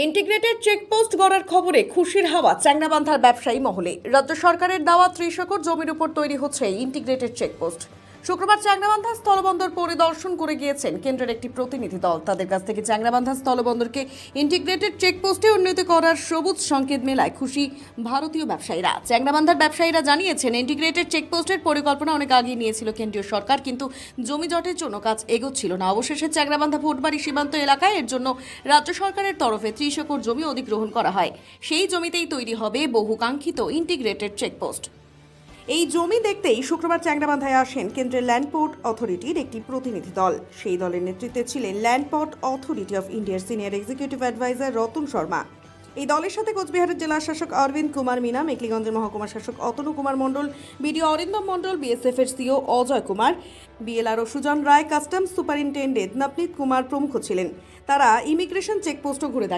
Integrated checkpost গড়ার খবরে খুশির হাওয়া চ্যাংড়াবান্ধার ব্যবসায়ী মহলে। রাজ্য সরকারের দেওয়া 30 একর জমির উপর তৈরি হচ্ছে ইন্টিগ্রেটেড চেকপোস্ট। শুক্রবার চ্যাংড়াবান্ধা স্থলবন্দর পরিদর্শন করে গিয়েছেন কেন্দ্রের একটি প্রতিনিধি দল। তাদের কাছ থেকে চ্যাংড়াবান্ধা স্থলবন্দরকে ইন্টিগ্রেটেড চেকপোস্টে উন্নীত করার সবুজ সংকেত মেলায় খুশি ভারতীয় ব্যবসায়ীরা। চ্যাংড়াবান্ধার ব্যবসায়ীরা জানিয়েছেন, ইন্টিগ্রেটেড চেকপোস্টের পরিকল্পনা অনেক আগেই নিয়েছিল কেন্দ্রীয় সরকার, কিন্তু জমি জটের জন্য কাজ এগোচ্ছিল না। অবশেষে চ্যাংড়াবান্ধা ভোটবাড়ি সীমান্ত এলাকায় এর জন্য রাজ্য সরকারের তরফে 30 একর জমি অধিগ্রহণ করা হয়। সেই জমিতেই তৈরি হবে বহুকাঙ্ক্ষিত ইন্টিগ্রেটেড চেকপোস্ট। এই জমি দেখতেই শুক্রবার চ্যাংড়াবান্ধায় আসেন কেন্দ্রের ল্যান্ড পোর্ট অথরিটির একটি প্রতিনিধি দল। সেই দলের নেতৃত্বে ছিলেন ল্যান্ড পোর্ট অথরিটি অফ ইন্ডিয়ার senior executive adviser Ratan Sharma. এই দলের সাথে কোচবিহারের জেলা শাসক অরবিন্দ কুমার মিনা, মেকলিগঞ্জের মহকুমা শাসক অতনু কুমার মণ্ডল, বিডিও অরিন্দম মণ্ডল, বিএসএফ এর সিও অজয় কুমার, বিএলআরও সুজন রায়, কাস্টমস সুপারিনটেন্ডেন্ট নবনীত কুমার প্রমুখ ছিলেন। তারা ইমিগ্রেশন চেকপোস্টও ঘুরে